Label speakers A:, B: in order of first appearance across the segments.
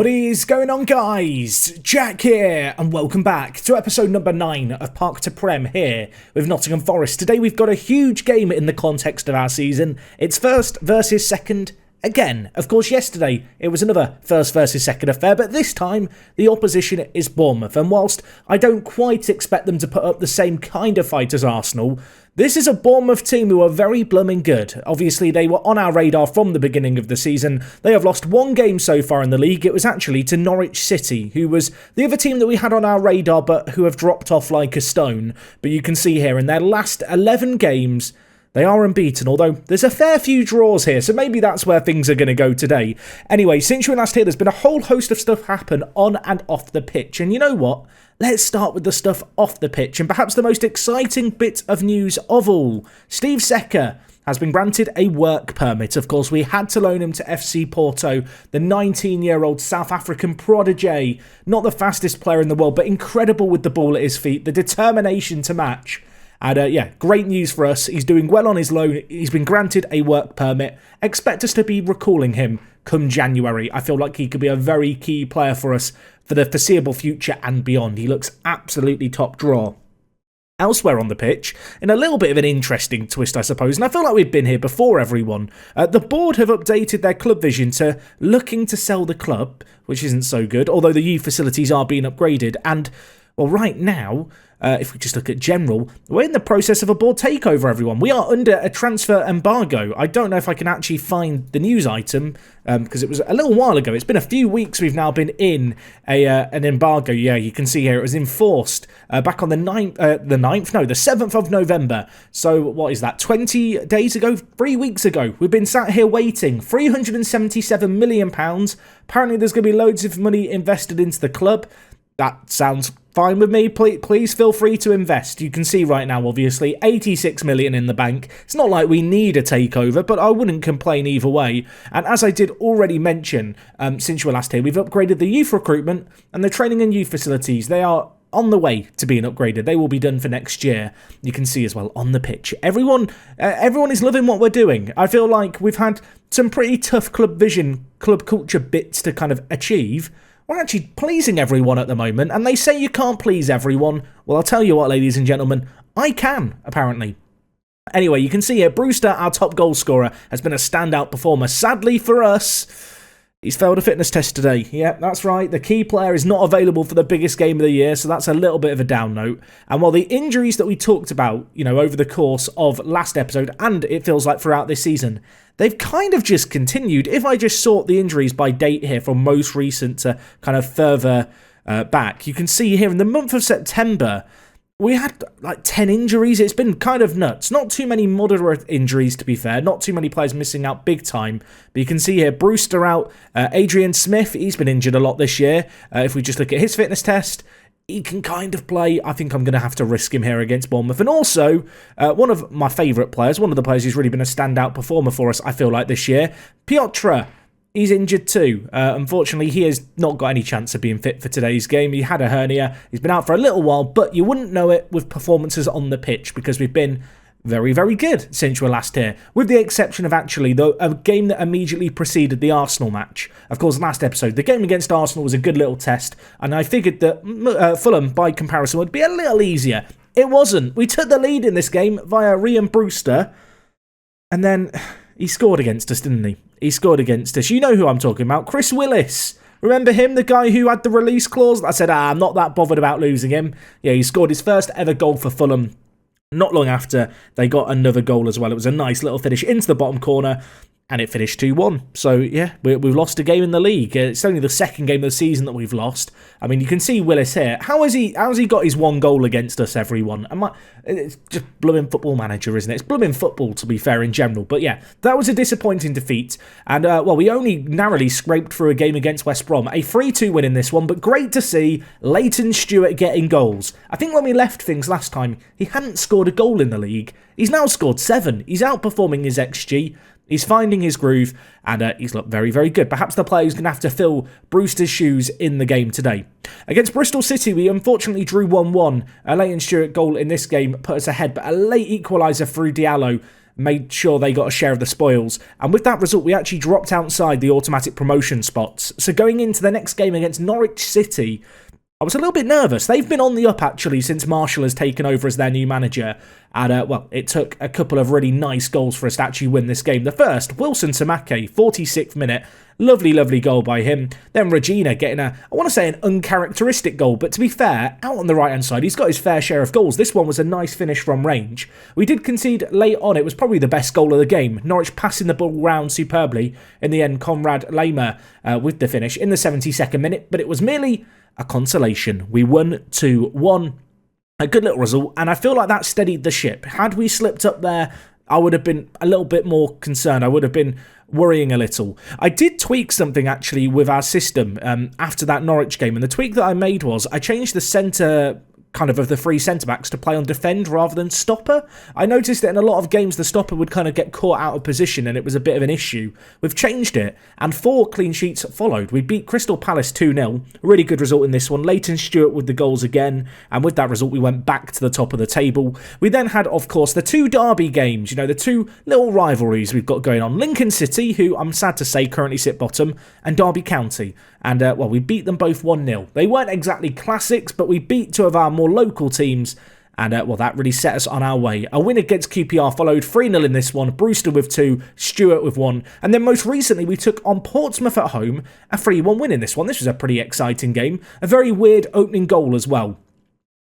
A: What is going on, guys? Jack here, and welcome back to episode number 9 of Park to Prem here with Nottingham Forest. Today we've got a huge game in the context of our season. It's first versus second again. Of course, yesterday it was another first versus second affair, but this time the opposition is Bournemouth, and whilst I don't quite expect them to put up the same kind of fight as Arsenal, this is a Bournemouth team who are very blooming good. Obviously, they were on our radar from the beginning of the season. They have lost one game so far in the league. It was actually to Norwich City, who was the other team that we had on our radar, but who have dropped off like a stone. But you can see here, in their last 11 games, they are unbeaten, although there's a fair few draws here, so maybe that's where things are going to go today. Anyway, since you were last here, there's been a whole host of stuff happen on and off the pitch, and you know what? Let's start with the stuff off the pitch, and perhaps the most exciting bit of news of all. Steve Secker has been granted a work permit. Of course, we had to loan him to FC Porto, the 19-year-old South African prodigy. Not the fastest player in the world, but incredible with the ball at his feet, the determination to match. And yeah, great news for us. He's doing well on his loan. He's been granted a work permit. Expect us to be recalling him come January. I feel like he could be a very key player for us for the foreseeable future and beyond. He looks absolutely top draw. Elsewhere on the pitch, in a little bit of an interesting twist, I suppose, and I feel like we've been here before, everyone, the board have updated their club vision to looking to sell the club, which isn't so good, although the youth facilities are being upgraded, and, well, right now, if we just look at general, we're in the process of a board takeover, everyone. We are under a transfer embargo. I don't know if I can actually find the news item, because it was a little while ago. It's been a few weeks we've now been in an embargo. Yeah, you can see here it was enforced back on the 7th of November. So what is that, 20 days ago? 3 weeks ago. We've been sat here waiting. £377 million. Apparently there's going to be loads of money invested into the club. That sounds fine with me. Please feel free to invest. You can see right now, obviously, 86 million in the bank. It's not like we need a takeover, but I wouldn't complain either way. And as I did already mention, since you were last here, we've upgraded the youth recruitment and the training and youth facilities. They are on the way to being upgraded. They will be done for next year. You can see as well on the pitch. Everyone is loving what we're doing. I feel like we've had some pretty tough club vision, club culture bits to kind of achieve. We're actually pleasing everyone at the moment, and they say you can't please everyone. Well, I'll tell you what, ladies and gentlemen, I can, apparently. Anyway, you can see here, Brewster, our top goal scorer, has been a standout performer. Sadly for us, he's failed a fitness test today. Yeah, that's right. The key player is not available for the biggest game of the year, so that's a little bit of a down note. And while the injuries that we talked about, over the course of last episode, and it feels like throughout this season, they've kind of just continued. If I just sort the injuries by date here from most recent to kind of further back, you can see here in the month of September, we had like 10 injuries. It's been kind of nuts. Not too many moderate injuries, to be fair. Not too many players missing out big time. But you can see here, Brewster out. Adrian Smith, he's been injured a lot this year. If we just look at his fitness test, he can kind of play. I think I'm going to have to risk him here against Bournemouth. And also, one of my favourite players, one of the players who's really been a standout performer for us, I feel like, this year, Piotr. He's injured too. Unfortunately, he has not got any chance of being fit for today's game. He had a hernia. He's been out for a little while, but you wouldn't know it with performances on the pitch because we've been very, very good since you were last here, with the exception of actually a game that immediately preceded the Arsenal match. Of course, last episode, the game against Arsenal was a good little test, and I figured that Fulham, by comparison, would be a little easier. It wasn't. We took the lead in this game via Ryan Brewster, and then he scored against us, didn't he? He scored against us. You know who I'm talking about. Chris Willis. Remember him, the guy who had the release clause? I said, I'm not that bothered about losing him. Yeah, he scored his first ever goal for Fulham. Not long after, they got another goal as well. It was a nice little finish into the bottom corner, and it finished 2-1. So, yeah, we've lost a game in the league. It's only the second game of the season that we've lost. I mean, you can see Willis here. How's he got his one goal against us, everyone? It's just blooming Football Manager, isn't it? It's blooming football, to be fair, in general. But, yeah, that was a disappointing defeat. And, well, we only narrowly scraped through a game against West Brom. A 3-2 win in this one, but great to see Leighton Stewart getting goals. I think when we left things last time, he hadn't scored a goal in the league. He's now scored 7. He's outperforming his XG. He's finding his groove, and he's looked very, very good. Perhaps the player who's going to have to fill Brewster's shoes in the game today. Against Bristol City, we unfortunately drew 1-1. A Leighton Stewart goal in this game put us ahead, but a late equaliser through Diallo made sure they got a share of the spoils. And with that result, we actually dropped outside the automatic promotion spots. So going into the next game against Norwich City, I was a little bit nervous. They've been on the up, actually, since Marshall has taken over as their new manager. And, well, it took a couple of really nice goals for us to actually win this game. The first, Wilson Samake, 46th minute. Lovely, lovely goal by him. Then Regina getting I want to say an uncharacteristic goal, but to be fair, out on the right-hand side, he's got his fair share of goals. This one was a nice finish from range. We did concede late on. It was probably the best goal of the game. Norwich passing the ball round superbly. In the end, Conrad Lamer with the finish in the 72nd minute, but it was merely a consolation. We won 2-1. A good little result, and I feel like that steadied the ship. Had we slipped up there, I would have been a little bit more concerned. I would have been worrying a little. I did tweak something, actually, with our system after that Norwich game, and the tweak that I made was I changed the centre kind of the three centre-backs to play on defend rather than stopper. I noticed that in a lot of games the stopper would kind of get caught out of position and it was a bit of an issue. We've changed it and 4 clean sheets followed. We beat Crystal Palace 2-0. Really good result in this one. Leighton Stewart with the goals again, and with that result we went back to the top of the table. We then had, of course, the 2 derby games, you know, the 2 little rivalries we've got going on. Lincoln City, who I'm sad to say currently sit bottom, and Derby County. And, well, we beat them both 1-0. They weren't exactly classics, but we beat 2 of our more local teams. And, well, that really set us on our way. A win against QPR followed 3-0 in this one. Brewster with 2, Stewart with 1. And then most recently, we took on Portsmouth at home, a 3-1 win in this one. This was a pretty exciting game. A very weird opening goal as well.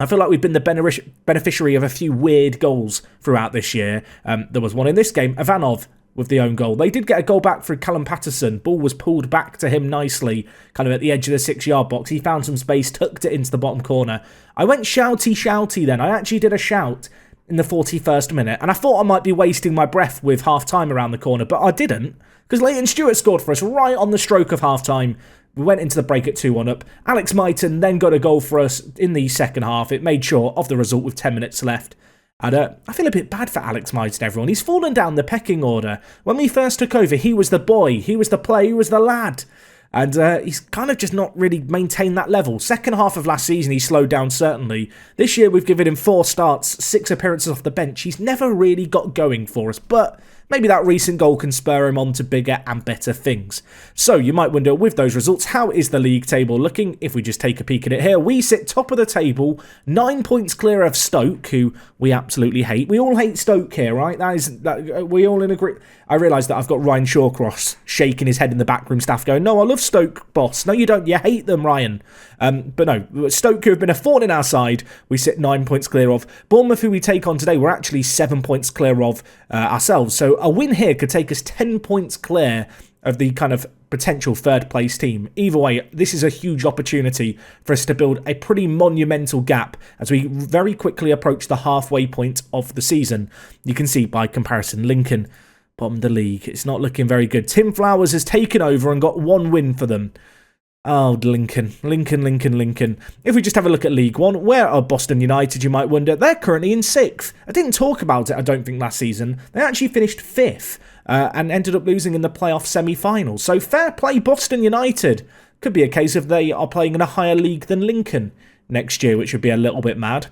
A: I feel like we've been the beneficiary of a few weird goals throughout this year. There was one in this game, Ivanov with the own goal. They did get a goal back through Callum Patterson. Ball was pulled back to him nicely, kind of at the edge of the 6-yard box. He found some space, tucked it into the bottom corner. I went shouty then. I actually did a shout in the 41st minute, and I thought I might be wasting my breath with half-time around the corner, but I didn't, because Leighton Stewart scored for us right on the stroke of half-time. We went into the break at 2-1 up. Alex Myton then got a goal for us in the second half. It made sure of the result with 10 minutes left. And I feel a bit bad for Alex Myton, everyone. He's fallen down the pecking order. When we first took over, he was the boy, he was the player, he was the lad. And he's kind of just not really maintained that level. Second half of last season, he slowed down, certainly. This year, we've given him 4 starts, 6 appearances off the bench. He's never really got going for us, but maybe that recent goal can spur him on to bigger and better things. So you might wonder, with those results, how is the league table looking? If we just take a peek at it here, we sit top of the table, 9 points clear of Stoke, who we absolutely hate. We all hate Stoke here, right? We all in agree. I realise that I've got Ryan Shawcross shaking his head in the backroom staff going, no, I love Stoke, boss. No, you don't. You hate them, Ryan. But no, Stoke, who have been a thorn in our side, we sit 9 points clear of. Bournemouth, who we take on today, we're actually 7 points clear of ourselves. So a win here could take us 10 points clear of the kind of potential third place team. Either way, this is a huge opportunity for us to build a pretty monumental gap as we very quickly approach the halfway point of the season. You can see by comparison, Lincoln bottom of the league. It's not looking very good. Tim Flowers has taken over and got 1 win for them. Oh, Lincoln. If we just have a look at League One, where are Boston United, you might wonder? They're currently in 6th. I didn't talk about it, I don't think, last season. They actually finished 5th and ended up losing in the playoff semi-finals. So fair play, Boston United. Could be a case of they are playing in a higher league than Lincoln next year, which would be a little bit mad.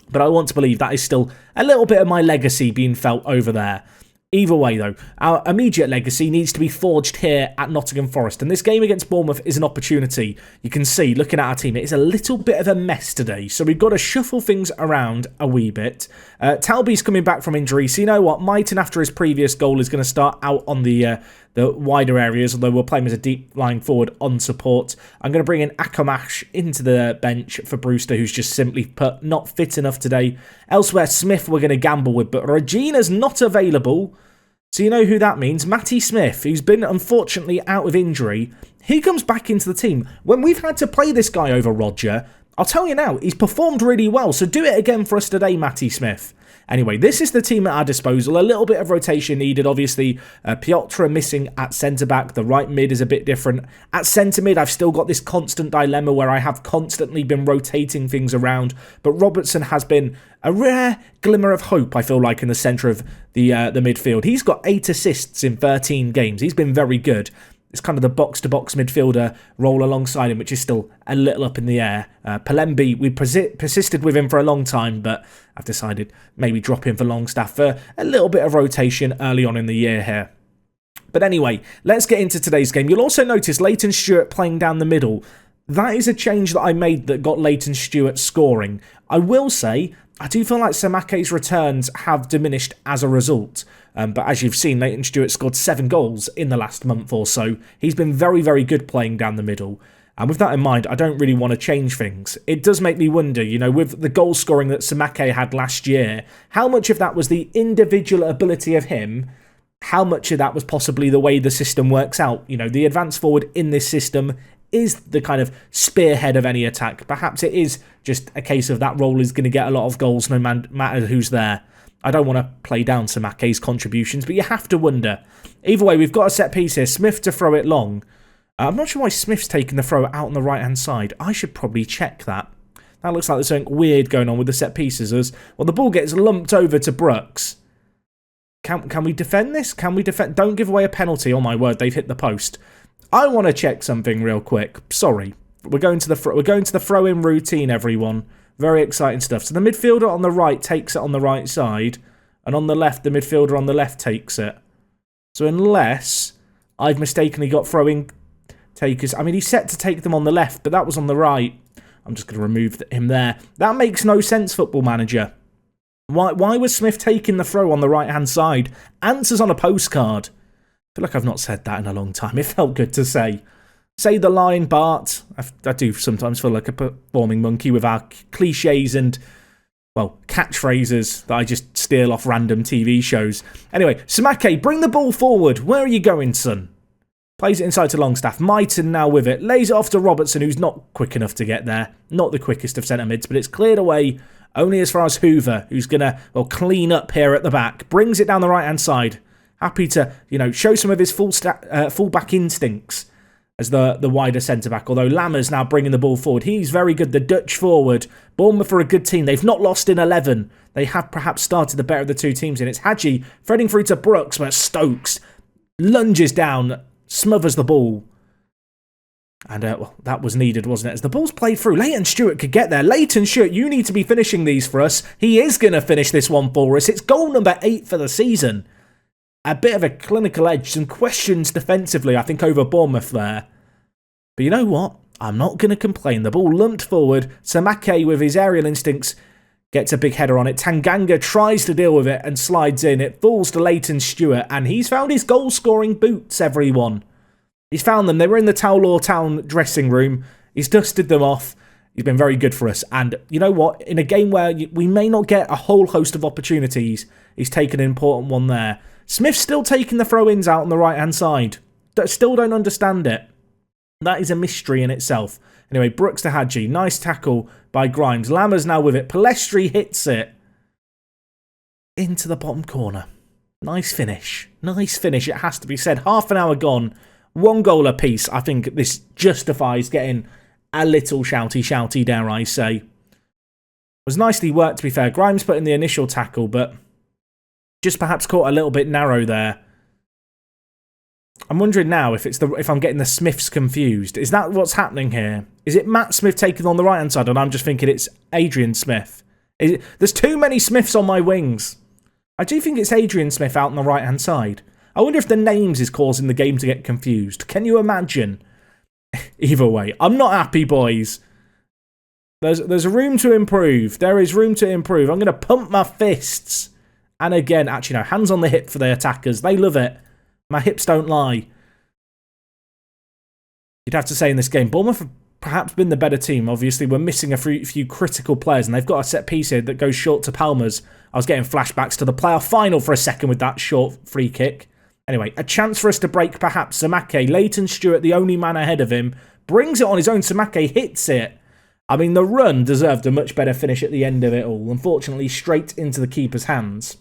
A: But I want to believe that is still a little bit of my legacy being felt over there. Either way, though, our immediate legacy needs to be forged here at Nottingham Forest, and this game against Bournemouth is an opportunity. You can see, looking at our team, it is a little bit of a mess today, so we've got to shuffle things around a wee bit. Talby's coming back from injury, so you know what? Myton, after his previous goal, is going to start out on the wider areas, although we'll play him as a deep lying forward on support. I'm going to bring in Akamash into the bench for Brewster, who's just simply put not fit enough today. Elsewhere, Smith we're going to gamble with, but Regina's not available. So you know who that means. Matty Smith, who's been unfortunately out with injury, he comes back into the team. When we've had to play this guy over Roger, I'll tell you now, he's performed really well, so do it again for us today, Matty Smith. Anyway, this is the team at our disposal. A little bit of rotation needed, obviously. Piotr missing at centre-back. The right mid is a bit different. At centre-mid, I've still got this constant dilemma where I have constantly been rotating things around. But Robertson has been a rare glimmer of hope, I feel like, in the centre of the midfield. He's got 8 assists in 13 games. He's been very good. It's kind of the box-to-box midfielder role alongside him, which is still a little up in the air. Palembi, we persisted with him for a long time, but I've decided maybe drop him for Longstaff for a little bit of rotation early on in the year here. But anyway, let's get into today's game. You'll also notice Leighton Stewart playing down the middle. That is a change that I made that got Leighton Stewart scoring. I will say, I do feel like Samake's returns have diminished as a result. But as you've seen, Leighton Stewart scored 7 goals in the last month or so. He's been very, very good playing down the middle. And with that in mind, I don't really want to change things. It does make me wonder, you know, with the goal scoring that Samake had last year, how much of that was the individual ability of him? How much of that was possibly the way the system works out? You know, the advanced forward in this system is the kind of spearhead of any attack. Perhaps it is just a case of that role is going to get a lot of goals no matter who's there. I don't want to play down Samake's contributions, but you have to wonder. Either way, we've got a set piece here. Smith to throw it long. I'm not sure why Smith's taking the throw out on the right-hand side. I should probably check that. That looks like there's something weird going on with the set pieces. As well, the ball gets lumped over to Brooks. Can we defend this? Can we defend? Don't give away a penalty. Oh my word, they've hit the post. I want to check something real quick. Sorry, we're going to the throw-in routine, everyone. Very exciting stuff. So the midfielder on the right takes it on the right side, and on the left, the midfielder on the left takes it. So unless I've mistakenly got throwing takers, I mean, he's set to take them on the left, but that was on the right. I'm just going to remove him there. That makes no sense, Football Manager. Why was Smith taking the throw on the right-hand side? Answers on a postcard. I feel like I've not said that in a long time. It felt good to say. Say the line, Bart. I do sometimes feel like a performing monkey with our cliches and, well, catchphrases that I just steal off random TV shows. Anyway, Samake, bring the ball forward. Where are you going, son? Plays it inside to Longstaff. Myton now with it. Lays it off to Robertson, who's not quick enough to get there. Not the quickest of centre mids, but it's cleared away only as far as Hoover, who's going to clean up here at the back. Brings it down the right-hand side. Happy to, show some of his full-back instincts as the wider centre-back, although Lammers now bringing the ball forward. He's very good, the Dutch forward. Bournemouth are a good team. They've not lost in 11. They have perhaps started the better of the two teams, and it's Hadji threading through to Brooks, but Stokes lunges down, smothers the ball. And, well, that was needed, wasn't it? As the ball's played through, Leighton Stewart could get there. Leighton Stewart, you need to be finishing these for us. He is going to finish this one for us. It's goal number 8 for the season. A bit of a clinical edge, some questions defensively, I think, over Bournemouth there. But you know what? I'm not going to complain. The ball lumped forward. Samake, with his aerial instincts, gets a big header on it. Tanganga tries to deal with it and slides in. It falls to Leighton Stewart, and he's found his goal-scoring boots, everyone. He's found them. They were in the Towlaw Town dressing room. He's dusted them off. He's been very good for us. And you know what? In a game where we may not get a whole host of opportunities, he's taken an important one there. Smith's still taking the throw-ins out on the right-hand side. Still don't understand it. That is a mystery in itself. Anyway, Brooks to Hadji. Nice tackle by Grimes. Lammers now with it. Palestri hits it into the bottom corner. Nice finish. Nice finish, it has to be said. Half an hour gone. 1 goal apiece. I think this justifies getting a little shouty, dare I say. It was nicely worked, to be fair. Grimes put in the initial tackle, but just perhaps caught a little bit narrow there. I'm wondering now if I'm getting the Smiths confused. Is that what's happening here? Is it Matt Smith taking on the right-hand side, and I'm just thinking it's Adrian Smith? There's too many Smiths on my wings. I do think it's Adrian Smith out on the right-hand side. I wonder if the names is causing the game to get confused. Can you imagine? Either way, I'm not happy, boys. There's room to improve. There is room to improve. I'm going to pump my fists. And again, actually, no, hands on the hip for the attackers. They love it. My hips don't lie. You'd have to say in this game, Bournemouth have perhaps been the better team. Obviously, we're missing a few critical players, and they've got a set piece here that goes short to Palmer's. I was getting flashbacks to the playoff final for a second with that short free kick. Anyway, a chance for us to break perhaps Samake. Leighton Stewart, the only man ahead of him, brings it on his own. Samake hits it. I mean, the run deserved a much better finish at the end of it all. Unfortunately, straight into the keeper's hands.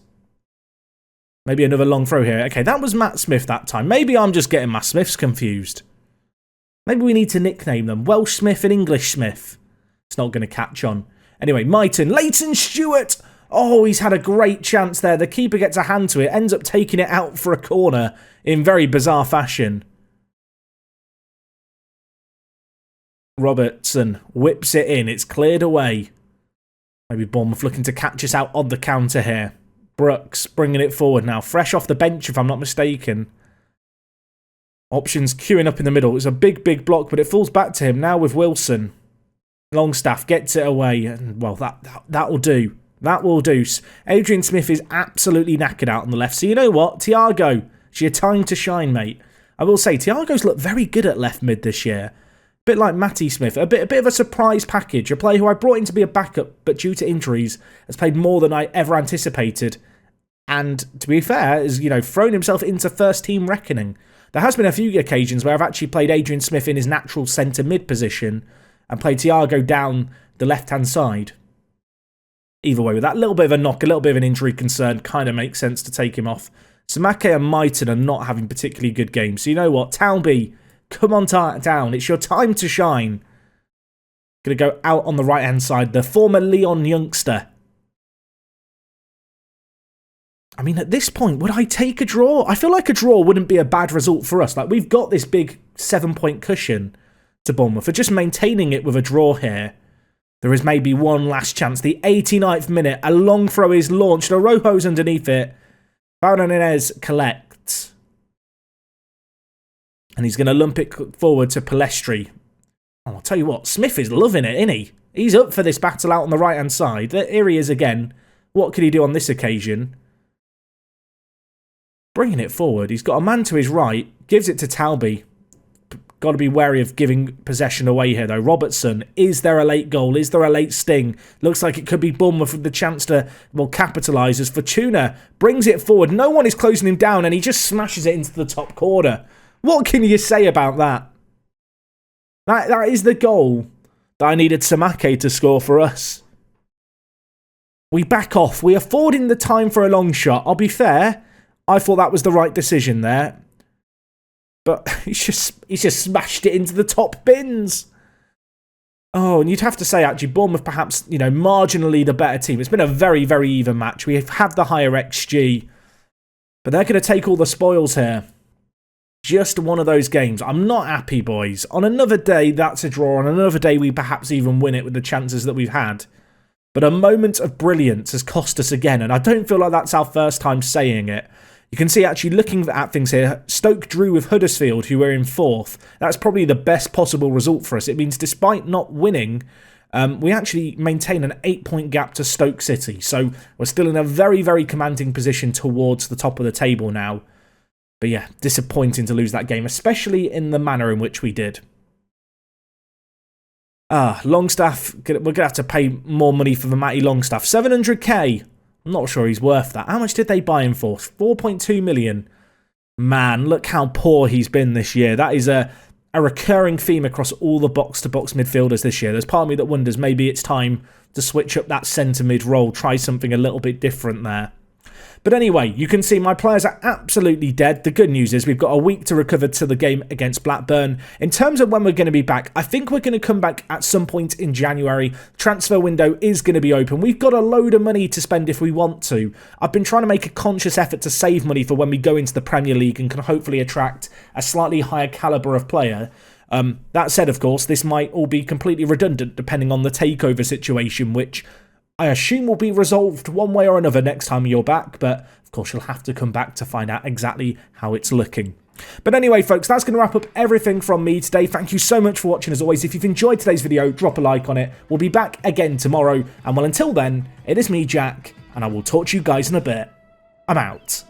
A: Maybe another long throw here. Okay, that was Matt Smith that time. Maybe I'm just getting my Smiths confused. Maybe we need to nickname them Welsh Smith and English Smith. It's not going to catch on. Anyway, Myton. Leighton Stewart. Oh, he's had a great chance there. The keeper gets a hand to it. Ends up taking it out for a corner in very bizarre fashion. Robertson whips it in. It's cleared away. Maybe Bournemouth looking to catch us out on the counter here. Brooks bringing it forward now. Fresh off the bench, if I'm not mistaken. Options queuing up in the middle. It's a big, big block, but it falls back to him now with Wilson. Longstaff gets it away. And, well, that will do. That will do. Adrian Smith is absolutely knackered out on the left. So you know what? Thiago, it's your time to shine, mate. I will say, Thiago's looked very good at left mid this year. Bit like Matty Smith, a bit of a surprise package. A player who I brought in to be a backup, but due to injuries, has played more than I ever anticipated. And to be fair, has thrown himself into first team reckoning. There has been a few occasions where I've actually played Adrian Smith in his natural centre mid position and played Thiago down the left hand side. Either way, with that little bit of a knock, a little bit of an injury concern, kind of makes sense to take him off. Samake and Maiton are not having particularly good games. So you know what, Townby, come on down. It's your time to shine. Going to go out on the right-hand side. The former Leon youngster. I mean, at this point, would I take a draw? I feel like a draw wouldn't be a bad result for us. Like, we've got this big 7-point cushion to Bournemouth. For just maintaining it with a draw here, there is maybe one last chance. The 89th minute, a long throw is launched. Araujo's underneath it. Baronines collects. And he's going to lump it forward to Palestri. Oh, I'll tell you what, Smith is loving it, isn't he? He's up for this battle out on the right-hand side. Here he is again. What could he do on this occasion? Bringing it forward. He's got a man to his right. Gives it to Talby. Got to be wary of giving possession away here, though. Robertson. Is there a late goal? Is there a late sting? Looks like it could be Bournemouth with the chance to, well, capitalise as Fortuna brings it forward. No one is closing him down, and he just smashes it into the top corner. What can you say about that? That is the goal that I needed Samake to score for us. We back off. We afford him the time for a long shot. I'll be fair. I thought that was the right decision there. But he's just smashed it into the top bins. Oh, and you'd have to say, actually, Bournemouth perhaps, marginally the better team. It's been a very, very even match. We have had the higher XG. But they're going to take all the spoils here. Just one of those games. I'm not happy, boys. On another day, that's a draw. On another day, we perhaps even win it with the chances that we've had. But a moment of brilliance has cost us again. And I don't feel like that's our first time saying it. You can see, actually, looking at things here, Stoke drew with Huddersfield, who were in 4th. That's probably the best possible result for us. It means despite not winning, we actually maintain an 8-point gap to Stoke City. So we're still in a very, very commanding position towards the top of the table now. But yeah, disappointing to lose that game, especially in the manner in which we did. Longstaff, we're going to have to pay more money for the Matty Longstaff. 700k. I'm not sure he's worth that. How much did they buy him for? 4.2 million. Man, look how poor he's been this year. That is a recurring theme across all the box-to-box midfielders this year. There's part of me that wonders maybe it's time to switch up that centre-mid role, try something a little bit different there. But anyway, you can see my players are absolutely dead. The good news is we've got a week to recover to the game against Blackburn. In terms of when we're going to be back, I think we're going to come back at some point in January. Transfer window is going to be open. We've got a load of money to spend if we want to. I've been trying to make a conscious effort to save money for when we go into the Premier League and can hopefully attract a slightly higher calibre of player. That said, of course, this might all be completely redundant depending on the takeover situation, which I assume will be resolved one way or another next time you're back, but of course you'll have to come back to find out exactly how it's looking. But anyway, folks, that's going to wrap up everything from me today. Thank you so much for watching as always. If you've enjoyed today's video, drop a like on it. We'll be back again tomorrow. And well, until then, it is me, Jack, and I will talk to you guys in a bit. I'm out.